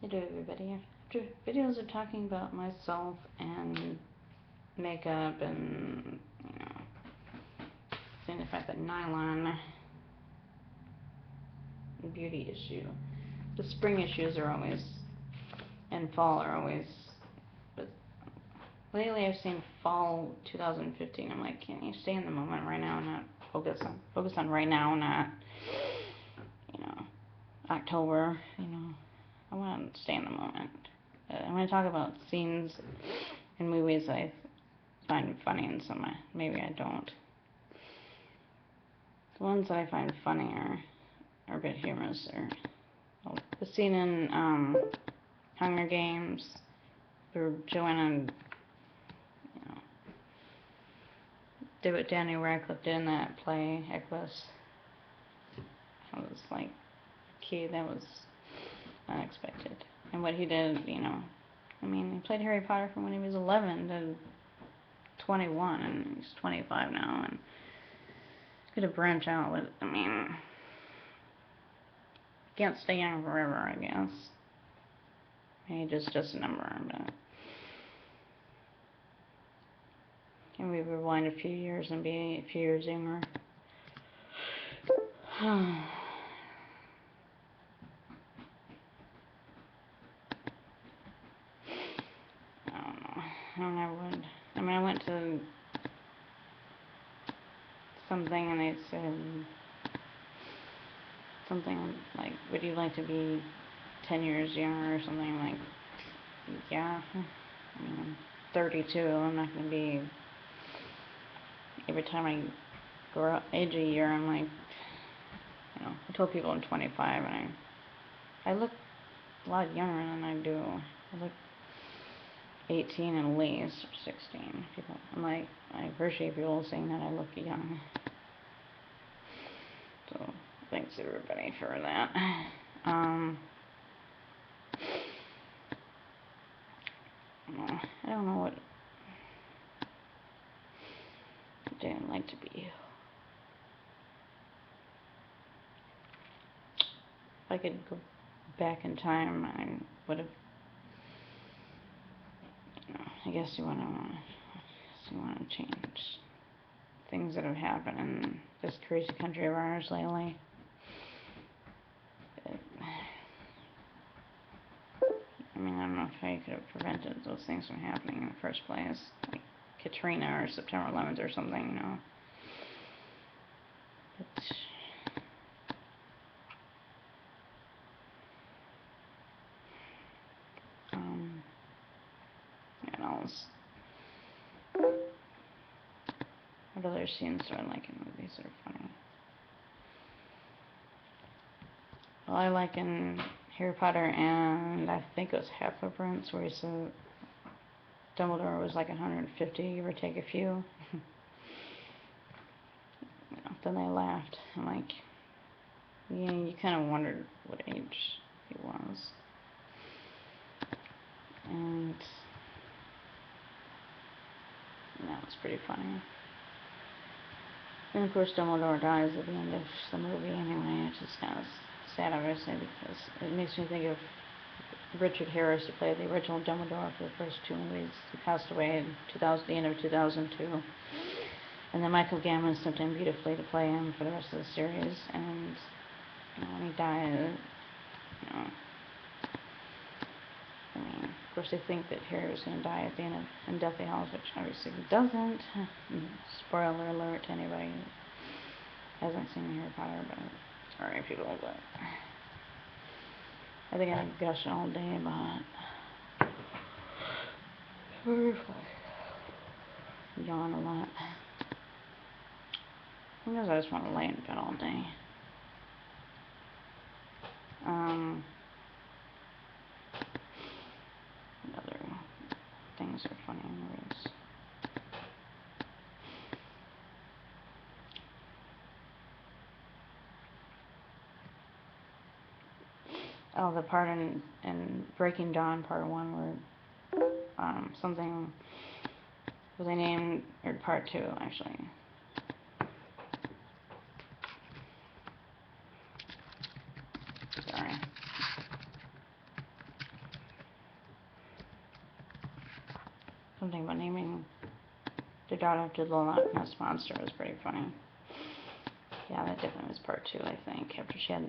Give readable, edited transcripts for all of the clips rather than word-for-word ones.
Hello everybody. After videos of talking about myself and makeup and, seeing the fact that nylon beauty issue. The spring issues are always, and fall are always, but lately I've seen fall 2015. I'm like, can you stay in the moment right now and not focus on right now, not, October, I want to stay in the moment. I'm going to talk about scenes in movies that I find funny and some maybe I don't. The ones that I find funny are a bit humorous. The scene in Hunger Games where Joanna did what Daniel Radcliffe did in that play, Equus. I was like, okay, that was unexpected. And what he did, he played Harry Potter from when he was 11 to 21, and he's 25 now, and he's gonna branch out with, can't stay young forever, I guess. Age is just a number, but can we rewind a few years and be a few years younger? I don't know. I went to something and they said something like, would you like to be 10 years younger or something? Like, yeah. I'm 32. I'm not going to be, every time I grow up, age a year, I'm like, I told people I'm 25 and I look a lot younger than I do. I look 18 at least, or 16. I'm like, I appreciate people saying that I look young. So, thanks everybody for that. I don't know what day I'd like to be. If I could go back in time, I would have, I guess you want to change things that have happened in this crazy country of ours lately. I don't know if I could have prevented those things from happening in the first place, like Katrina or September 11th or something, But, what other scenes do I like in movies that are funny? Well, I like in Harry Potter and I think it was Half-Blood where he said Dumbledore was like 150, give or take a few. Then they laughed. I'm like, yeah, you kind of wondered what age he was. And that was pretty funny. And of course Dumbledore dies at the end of the movie anyway, which is kind of sad obviously because it makes me think of Richard Harris, who played the original Dumbledore for the first two movies. He passed away in the end of 2002. And then Michael Gambon stepped in beautifully to play him for the rest of the series. And when he died, of course they think that Harry was going to die at the end of in Deathly Hallows, which obviously he doesn't. Spoiler alert to anybody who hasn't seen Harry Potter, but sorry people, but I think I could gush all day about it. Very funny. Yawn a lot. Who knows, I just want to lay in bed all day. Other things are funny in movies. Oh, the part in Breaking Dawn Part 1 where something was I named, or Part 2 actually. Sorry. something about naming their daughter after the Loch Ness Monster was pretty funny. Yeah, that definitely was part 2, I think, after she had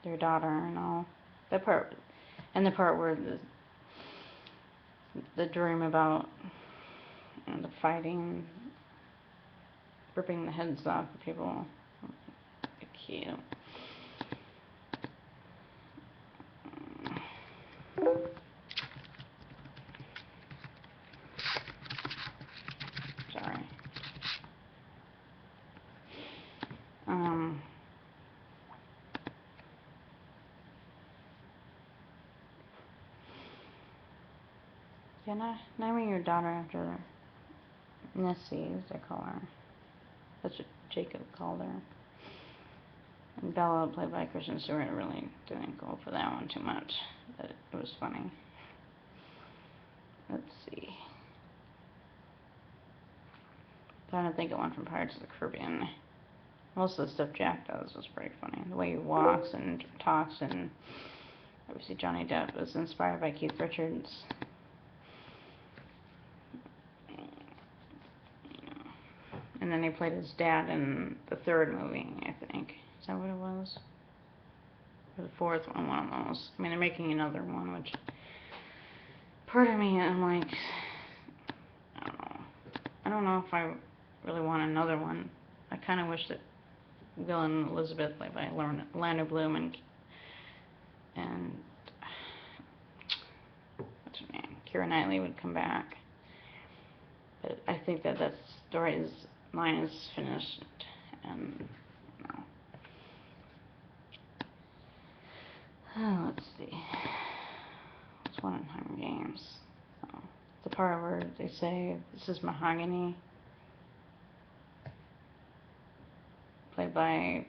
their daughter and all. That part, and the part where the dream about the fighting, ripping the heads off of people. Cute. Sorry. Yeah, naming your daughter after Nessie, as they call her. That's what Jacob called her. And Bella, played by Kristen Stewart, really didn't go for that one too much, but it was funny. Let's see. Trying to think of one from Pirates of the Caribbean. Most of the stuff Jack does was pretty funny. The way he walks and talks, and obviously Johnny Depp was inspired by Keith Richards. And then he played his dad in the 3rd movie, I think. Is that what it was? Or the 4th one of those. I mean, they're making another one, which, part of me, I'm like, I don't know. I don't know if I really want another one. I kind of wish that Will and Elizabeth, played by Orlando Bloom and what's her name, Keira Knightley, would come back. But I think that story's line is finished, and no. Let's see. What's one in Hunger Games? Oh, the part where they say, "This is Mahogany," played by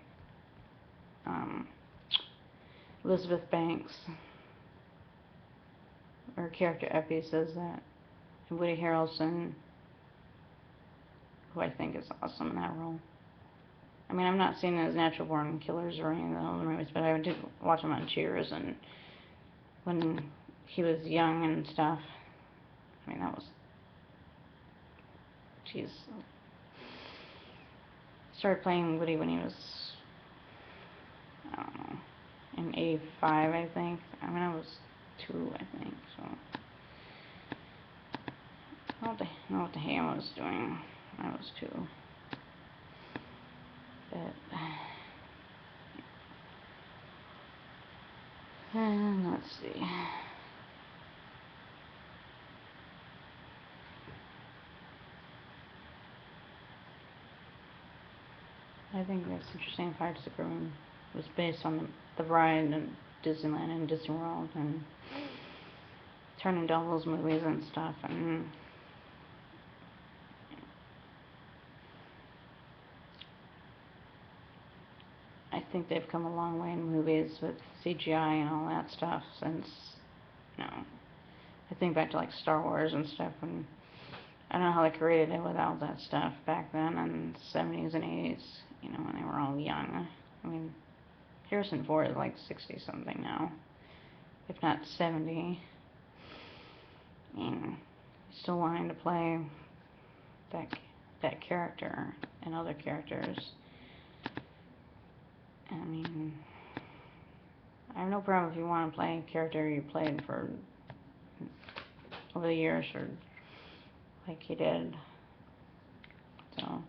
Elizabeth Banks. Her character Effie says that. And Woody Harrelson, who I think is awesome in that role. I mean, I'm not seeing it as Natural Born Killers or any of the other movies, but I did watch him on Cheers, and when he was young and stuff, I mean, that was, geez. Started playing Woody when he was, I don't know, in 85, I think. I mean, I was 2, I think, so. I don't know what the heck I was doing when I was 2. But, and let's see. I think that's interesting. Pirates of the Caribbean was based on the ride in Disneyland and Disney World, and turning down those movies and stuff, and I think they've come a long way in movies with CGI and all that stuff since, you know, I think back to like Star Wars and stuff, and I don't know how they created it without that stuff back then in the 70s and 80s, you know, when they were all young. I mean, Harrison Ford is like 60 something now, if not 70. And he's still wanting to play that character and other characters. I mean, I have no problem if you want to play a character you played for over the years, or like he did. So,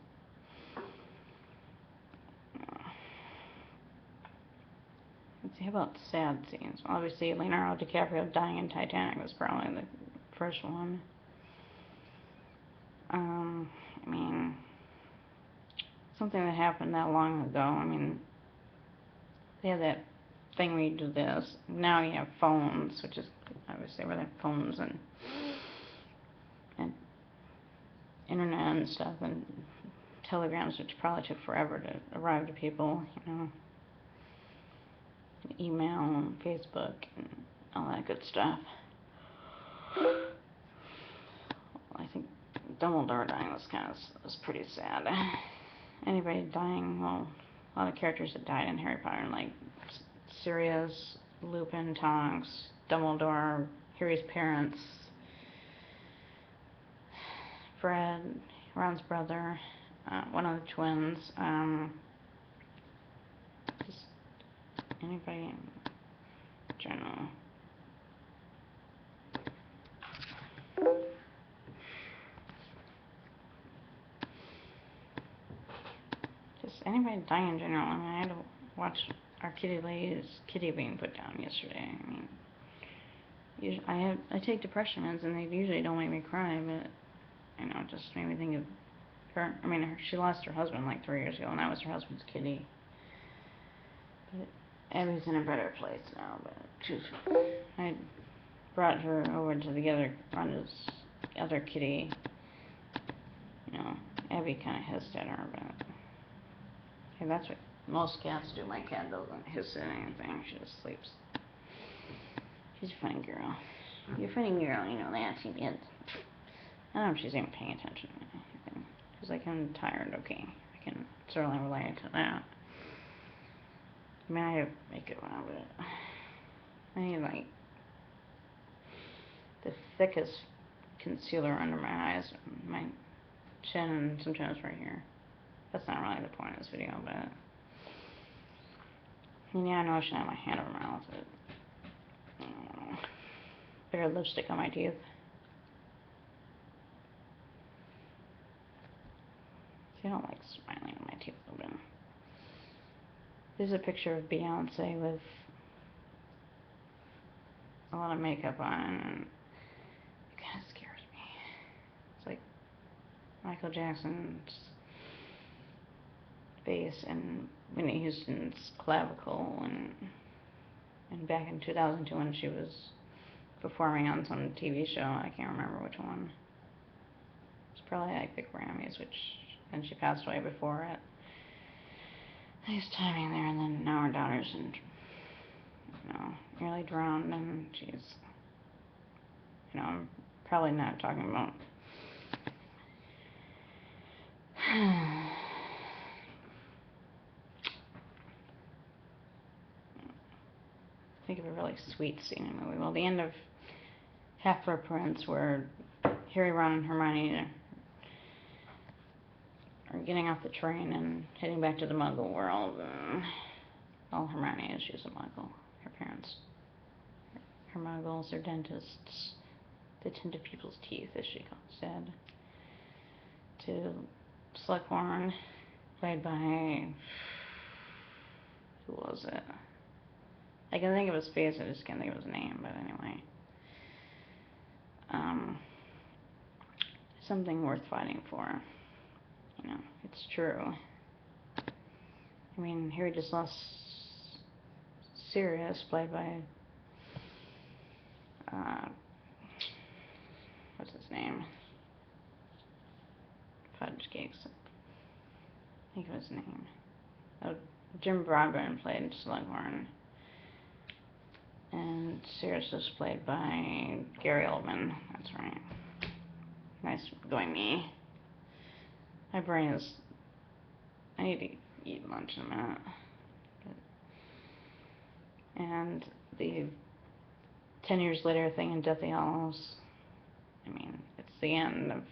let's see, how about sad scenes? Well, obviously, Leonardo DiCaprio dying in Titanic was probably the first one. I mean, something that happened that long ago. I mean, they had that thing where you do this. Now you have phones, which is obviously where they have phones and internet and stuff, and telegrams, which probably took forever to arrive to people, you know, and email and Facebook and all that good stuff. I think Dumbledore dying was pretty sad. Anybody dying, well, a lot of characters that died in Harry Potter, like Sirius, Lupin, Tonks, Dumbledore, Harry's parents. Fred, Ron's brother, one of the twins, just anybody in general. Just anybody dying in general. I mean, I had to watch our kitty lady's kitty being put down yesterday. I mean, I take depression meds and they usually don't make me cry, but you know, it just made me think of her. I mean, she lost her husband like 3 years ago, and that was her husband's kitty. But Abby's in a better place now. But I brought her over to the other Rhonda's other kitty. You know, Abby kind of hissed at her, but hey, that's what most cats do. My cat doesn't hiss at anything; she just sleeps. She's a funny girl. You're a funny girl, you know that. She did. I don't know if she's even paying attention to anything. She's like, I'm tired, okay. I can certainly relate to that. I mean, I have makeup on, but I need, like, the thickest concealer under my eyes, my chin, and sometimes right here. That's not really the point of this video, but yeah, I know I shouldn't have my hand over my mouth, but I don't know. Bigger lipstick on my teeth. See, I don't like smiling with my teeth open. This is a picture of Beyonce with a lot of makeup on, and it kind of scares me. It's like Michael Jackson's face and Whitney Houston's clavicle, and back in 2002 when she was performing on some TV show, I can't remember which one. It's probably like the Grammys, which then she passed away before it. Nice timing there, and then now her daughter's in, you know, nearly drowned, and she's, you know, I'm probably not talking about think of a really sweet scene in the movie. Well, the end of Half-Blood Prince, where Harry, Ron, and Hermione are getting off the train and heading back to the Muggle world. Well, Hermione is, she's a Muggle. Her parents are Muggles, they're dentists. They tend to people's teeth, as she said. To Slughorn, played by, who was it? I can think of his face, I just can't think of his name, but anyway. Something worth fighting for. You know, it's true. I mean, Harry just lost Sirius, played by, what's his name? Fudge Cakes. I think of his name. Oh, Jim Broadbent played Slughorn. And Sirius was played by Gary Oldman. That's right. Nice going me. My brain is... I need to eat lunch in a minute. And the 10 years later thing in Deathly Hallows. I mean, it's the end of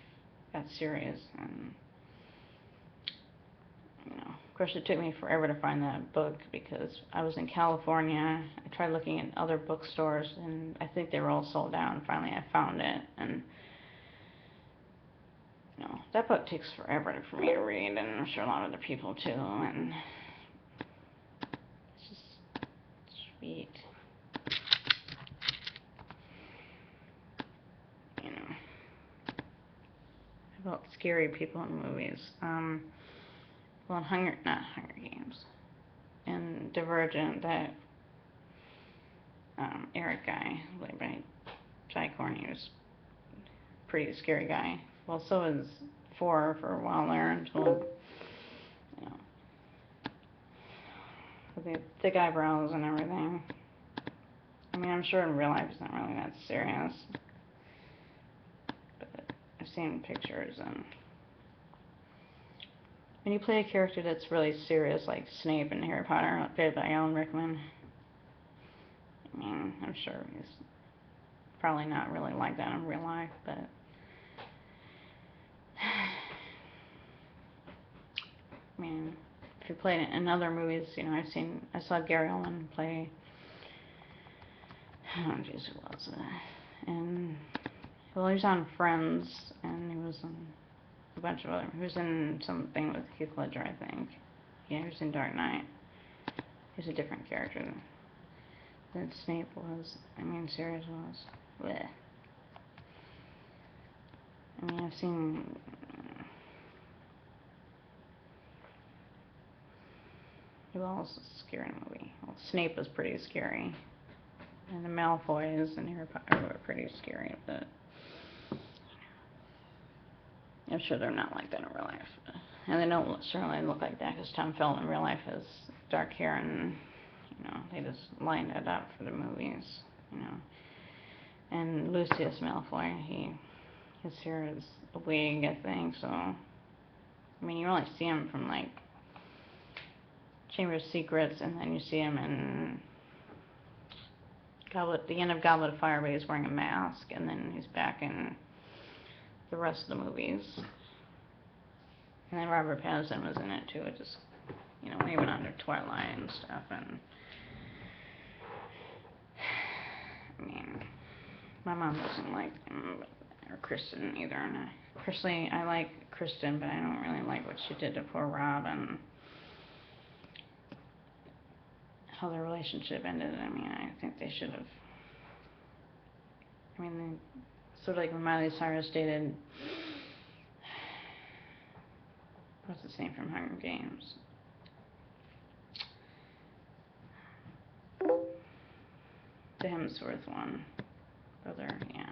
that series. And, you know, of course it took me forever to find that book because I was in California. I tried looking at other bookstores and I think they were all sold out. And finally I found it. And you know, that book takes forever for me to read, and I'm sure a lot of other people too, and it's just sweet. You know, about scary people in movies. Well, in not Hunger Games, in Divergent, that Eric guy, played by Jai Courtney, was a pretty scary guy. Well, so was for a while there until, you know, with the thick eyebrows and everything. I mean, I'm sure in real life it's not really that serious, but I've seen pictures, and when you play a character that's really serious, like Snape in Harry Potter, played by Alan Rickman, I mean, I'm sure he's probably not really like that in real life, but mean, if he played in other movies, you know, I saw Gary Oldman play, oh jeez, who was it? And, well, he was on Friends, and he was in a bunch of other, he was in something with Heath Ledger, I think. Yeah, he was in Dark Knight. He's a different character than Snape was, Sirius was. Blech. I've seen, who else is scary in the movie? Well, Snape was pretty scary. And the Malfoys and Harry Potter were pretty scary, but I'm sure they're not like that in real life. And they don't certainly look like that, because Tom Felton in real life has dark hair, and, you know, they just lined it up for the movies, you know. And Lucius Malfoy, his hair is a wig, I think, so, you only see him from, like, Chamber of Secrets, and then you see him in the end of Goblet of Fire, but he's wearing a mask, and then he's back in the rest of the movies. And then Robert Pattinson was in it too, it just, you know, when he went on to Twilight and stuff, and, my mom doesn't like him, or Kristen either, and personally, I like Kristen, but I don't really like what she did to poor Rob, and how their relationship ended. I think they should have, sort of like when Miley Cyrus dated, what's his name from Hunger Games? The Hemsworth one. Brother, yeah.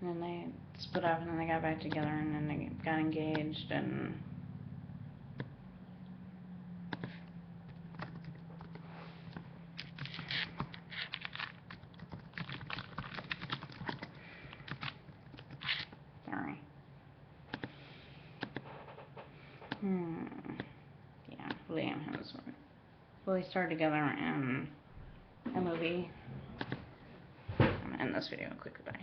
And then they split up, and then they got back together, and then they got engaged, and sorry. Yeah, Liam Hemsworth. Well, they started together in a movie. I'm gonna end this video quick. Goodbye.